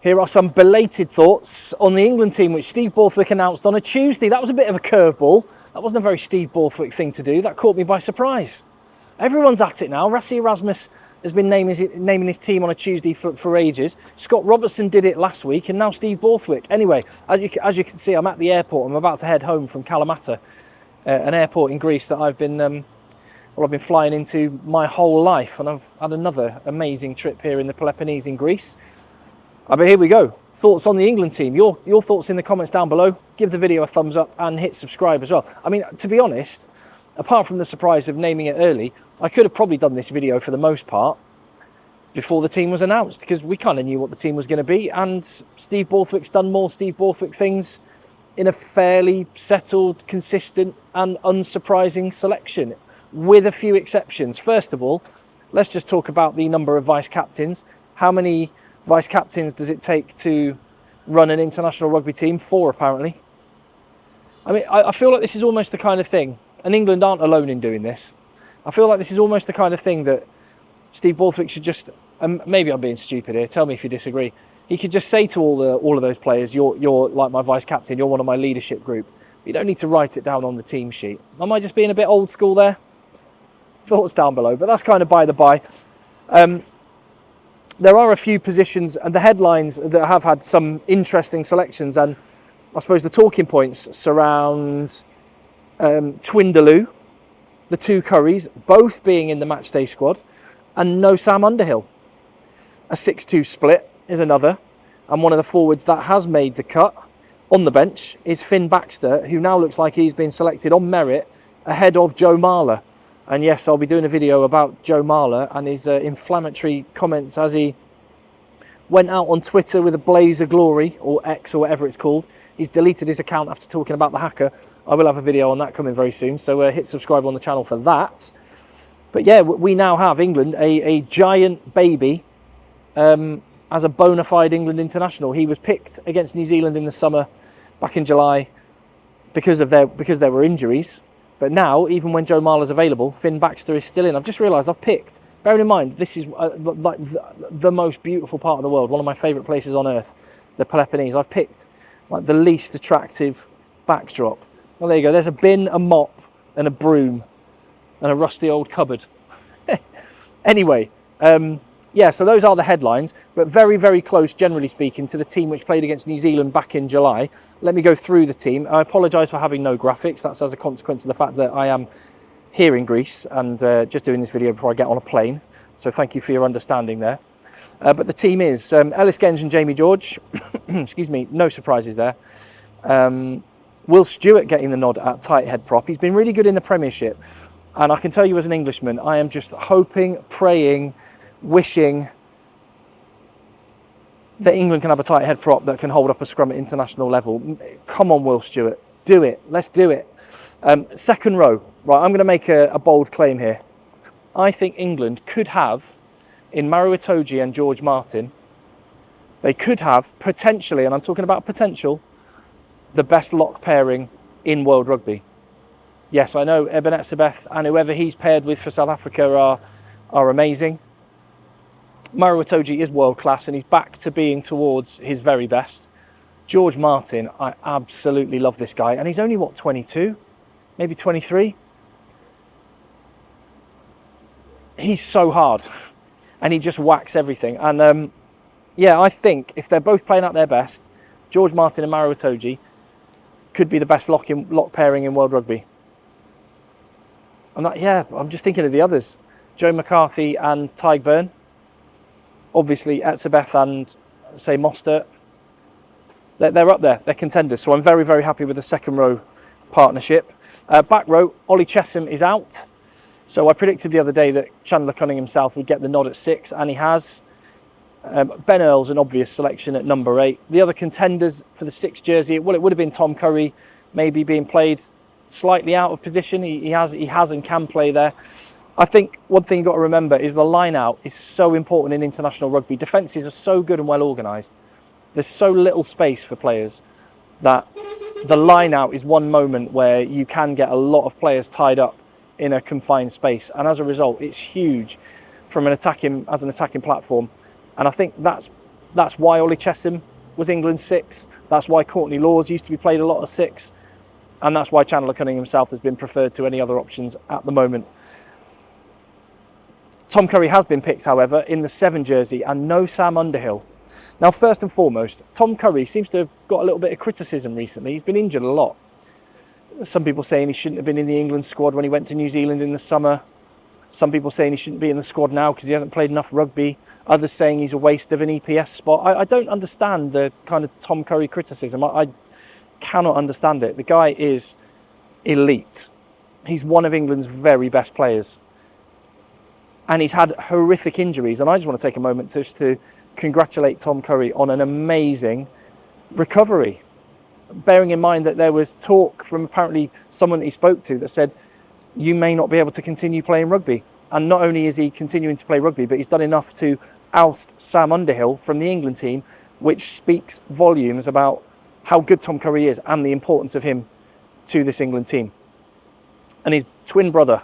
Here are some belated thoughts on the England team, which Steve Borthwick announced on a Tuesday. That was a bit of a curveball. That wasn't a very Steve Borthwick thing to do. That caught me by surprise. Everyone's at it now. Rassie Erasmus has been naming his team on a Tuesday for ages. Scott Robertson did it last week, and now Steve Borthwick. Anyway, as you can see, I'm at the airport. I'm about to head home from Kalamata, an airport in Greece that I've been flying into my whole life, and I've had another amazing trip here in the Peloponnese in Greece. But here we go. Thoughts on the England team. Your thoughts in the comments down below. Give the video a thumbs up and hit subscribe as well. I mean, to be honest, apart from the surprise of naming it early, I could have probably done this video for the most part before the team was announced, because we kind of knew what the team was going to be, and Steve Borthwick's done more Steve Borthwick things in a fairly settled, consistent and unsurprising selection, with a few exceptions. First of all, let's just talk about the number of vice-captains. How many vice-captains does it take to run an international rugby team? 4, apparently. I mean, I feel like this is almost the kind of thing, and England aren't alone in doing this, I feel like this is almost the kind of thing that Steve Borthwick should just, maybe I'm being stupid here, tell me if you disagree, he could just say to all of those players, you're like my vice-captain, you're one of my leadership group. You don't need to write it down on the team sheet. Am I just being a bit old school there? Thoughts down below, but that's kind of by the by. There are a few positions and the headlines that have had some interesting selections, and I suppose the talking points surround Twindaloo, the 2 Curries, both being in the matchday squad, and no Sam Underhill. A 6-2 split is another, and one of the forwards that has made the cut on the bench is Finn Baxter, who now looks like he's been selected on merit ahead of Joe Marler. And yes, I'll be doing a video about Joe Marler and his inflammatory comments as he went out on Twitter with a blaze of glory, or X or whatever it's called. He's deleted his account after talking about the hacker. I will have a video on that coming very soon, so hit subscribe on the channel for that. But yeah, we now have England, a giant baby, as a bona fide England international. He was picked against New Zealand in the summer, back in July, because there were injuries. But now, even when Joe Marler's available, Finn Baxter is still in. I've just realised I've picked, bearing in mind, this is like the most beautiful part of the world, one of my favourite places on earth, the Peloponnese. I've picked like the least attractive backdrop. Well, there you go. There's a bin, a mop, and a broom, and a rusty old cupboard. Anyway, yeah, so those are the headlines, but very, very close, generally speaking, to the team which played against New Zealand back in July. Let me go through the team. I apologise for having no graphics. That's as a consequence of the fact that I am here in Greece and just doing this video before I get on a plane. So thank you for your understanding there. But the team is Ellis Genge and Jamie George. Excuse me, no surprises there. Will Stewart getting the nod at tight head prop. He's been really good in the Premiership. And I can tell you as an Englishman, I am just hoping, praying, wishing that England can have a tight head prop that can hold up a scrum at international level. Come on, Will Stewart. Do it. Let's do it. Second row. Right, I'm going to make a bold claim here. I think England could have, in Maro Itoje and George Martin, they could have potentially, and I'm talking about potential, the best lock pairing in world rugby. Yes, I know Eben Etzebeth and whoever he's paired with for South Africa are amazing. Maro Itoje is world class and he's back to being towards his very best. George Martin, I absolutely love this guy, and he's only what, 22, maybe 23. He's so hard and he just whacks everything. And yeah, I think if they're both playing at their best, George Martin and Maro Itoje could be the best lock pairing in world rugby. I'm just thinking of the others. Joe McCarthy and Tyg Byrne. Obviously Etzebeth and, say, Mostert. They're up there, they're contenders. So I'm very, very happy with the second row partnership. Back row, Ollie Chesham is out. So I predicted the other day that Chandler Cunningham South would get the nod at 6, and he has. Ben Earl's an obvious selection at number 8. The other contenders for the 6 jersey, well, it would have been Tom Curry, maybe being played slightly out of position. He has and can play there. I think one thing you've got to remember is the line out is so important in international rugby. Defences are so good and well organised. There's so little space for players that the line out is one moment where you can get a lot of players tied up in a confined space, and as a result it's huge from an attacking platform. And I think that's That's why Ollie Chesham was England's 6. That's why Courtney Lawes used to be played a lot of 6. And that's why Chandler Cunningham South has been preferred to any other options at the moment. Tom Curry has been picked, however, in the 7 jersey, and no Sam Underhill. Now, first and foremost, Tom Curry seems to have got a little bit of criticism recently. He's been injured a lot. Some people saying he shouldn't have been in the England squad when he went to New Zealand in the summer. Some people saying he shouldn't be in the squad now because he hasn't played enough rugby. Others saying he's a waste of an EPS spot. I don't understand the kind of Tom Curry criticism. I cannot understand it. The guy is elite. He's one of England's very best players. And he's had horrific injuries. And I just want to take a moment just to congratulate Tom Curry on an amazing recovery. Bearing in mind that there was talk from apparently someone that he spoke to that said, you may not be able to continue playing rugby. And not only is he continuing to play rugby, but he's done enough to oust Sam Underhill from the England team, which speaks volumes about how good Tom Curry is and the importance of him to this England team. And his twin brother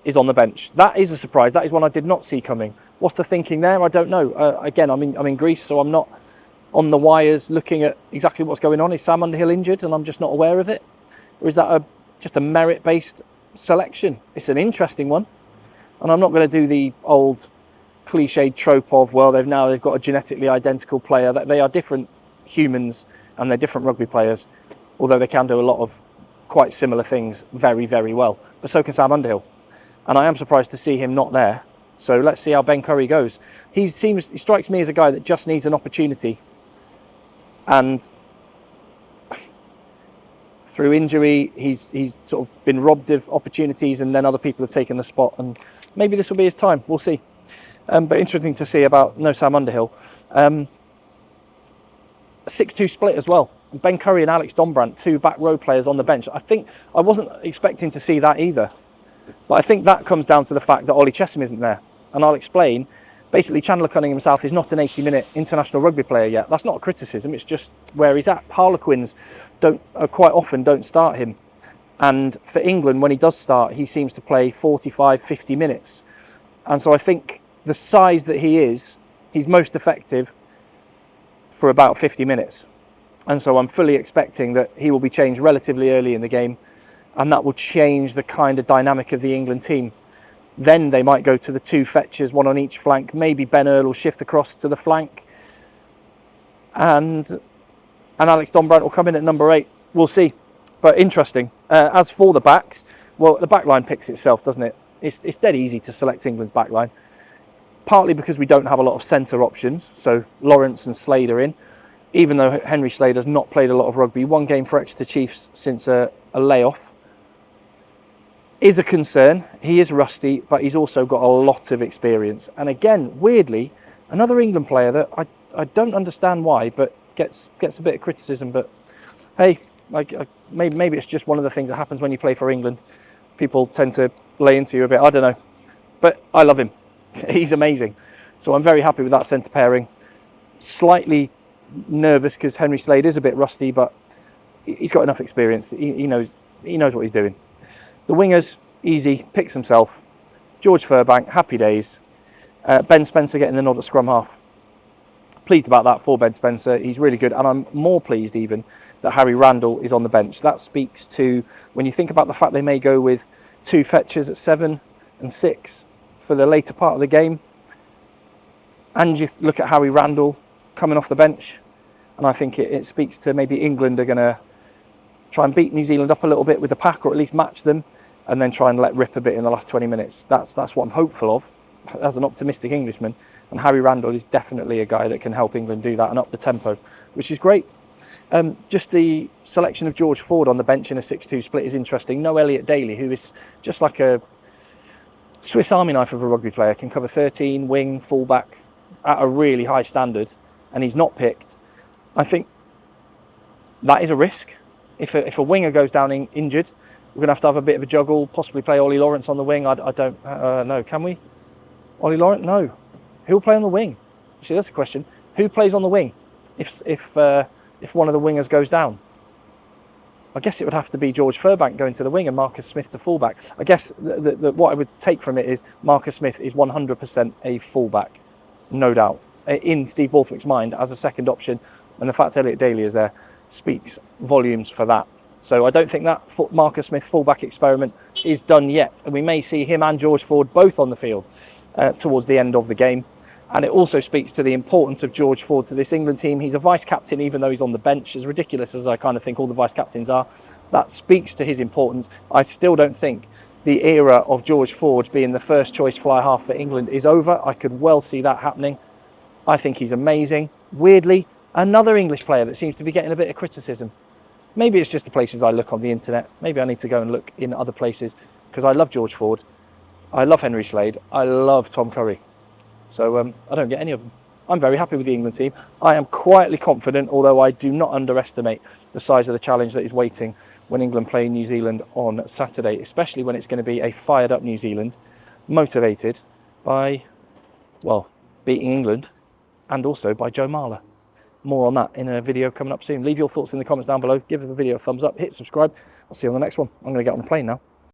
is on the bench. That is a surprise. That is one I did not see coming. What's the thinking there? I don't know. Again, I'm in Greece, so I'm not on the wires looking at exactly what's going on. Is Sam Underhill injured and I'm just not aware of it? Or is that just a merit-based selection? It's an interesting one. And I'm not going to do the old cliched trope of, well, they've got a genetically identical player. That they are different humans and they're different rugby players, although they can do a lot of quite similar things very, very well. But so can Sam Underhill. And I am surprised to see him not there. So let's see how Ben Curry goes. He strikes me as a guy that just needs an opportunity. And through injury, he's sort of been robbed of opportunities, and then other people have taken the spot. And maybe this will be his time. We'll see. But interesting to see about no Sam Underhill. 6-2 split as well. Ben Curry and Alex Dombrandt, 2 back row players on the bench. I wasn't expecting to see that either. But I think that comes down to the fact that Ollie Chesham isn't there. And I'll explain. Basically, Chandler Cunningham South is not an 80-minute international rugby player yet. That's not a criticism, it's just where he's at. Harlequins quite often don't start him. And for England, when he does start, he seems to play 45, 50 minutes. And so I think the size that he is, he's most effective for about 50 minutes. And so I'm fully expecting that he will be changed relatively early in the game, and that will change the kind of dynamic of the England team. Then they might go to the 2 fetchers, 1 on each flank. Maybe Ben Earl will shift across to the flank. And Alex Dombrandt will come in at number 8. We'll see. But interesting. As for the backs, well, the backline picks itself, doesn't it? It's dead easy to select England's backline. Partly because we don't have a lot of centre options. So Lawrence and Slade are in. Even though Henry Slade has not played a lot of rugby. 1 game for Exeter Chiefs since a layoff. Is a concern. He is rusty, but he's also got a lot of experience. And again, weirdly, another England player that I don't understand why, but gets a bit of criticism. But hey, maybe it's just one of the things that happens when you play for England. People tend to lay into you a bit. I don't know, but I love him. He's amazing. So I'm very happy with that centre pairing. Slightly nervous because Henry Slade is a bit rusty, but he's got enough experience. He knows what he's doing. The wingers, easy, picks himself. George Furbank, happy days. Ben Spencer getting the nod at scrum half. Pleased about that for Ben Spencer. He's really good. And I'm more pleased even that Harry Randall is on the bench. That speaks to, when you think about the fact they may go with 2 fetchers at 7 and 6 for the later part of the game. And you look at Harry Randall coming off the bench. And I think it speaks to maybe England are going to try and beat New Zealand up a little bit with the pack, or at least match them, and then try and let rip a bit in the last 20 minutes. That's what I'm hopeful of as an optimistic Englishman. And Harry Randall is definitely a guy that can help England do that and up the tempo, which is great. Just the selection of George Ford on the bench in a 6-2 split is interesting. No Elliot Daly, who is just like a Swiss Army knife of a rugby player, can cover 13, wing, fullback at a really high standard, and he's not picked. I think that is a risk. If a winger goes down injured, we're going to have a bit of a juggle, possibly play Ollie Lawrence on the wing. I don't know. Can we? Ollie Lawrence? No. Who will play on the wing? Actually, that's a question. Who plays on the wing if one of the wingers goes down? I guess it would have to be George Furbank going to the wing and Marcus Smith to fullback. I guess what I would take from it is Marcus Smith is 100% a fullback, no doubt. in Steve Borthwick's mind as a second option, and the fact Elliot Daly is there speaks volumes for that. So I don't think that Marcus Smith fullback experiment is done yet, and we may see him and George Ford both on the field towards the end of the game. And it also speaks to the importance of George Ford to this England team. He's a vice-captain, even though he's on the bench, as ridiculous as I kind of think all the vice-captains are. That speaks to his importance. I still don't think the era of George Ford being the first choice fly half for England is over. I could well see that happening. I think he's amazing. Weirdly, another English player that seems to be getting a bit of criticism. Maybe it's just the places I look on the internet. Maybe I need to go and look in other places, because I love George Ford. I love Henry Slade. I love Tom Curry. So I don't get any of them. I'm very happy with the England team. I am quietly confident, although I do not underestimate the size of the challenge that is waiting when England play New Zealand on Saturday, especially when it's going to be a fired up New Zealand, motivated by, well, beating England and also by Joe Marler. More on that in a video coming up soon. Leave your thoughts in the comments down below. Give the video a thumbs up, hit subscribe. I'll see you on the next one. I'm going to get on the plane now.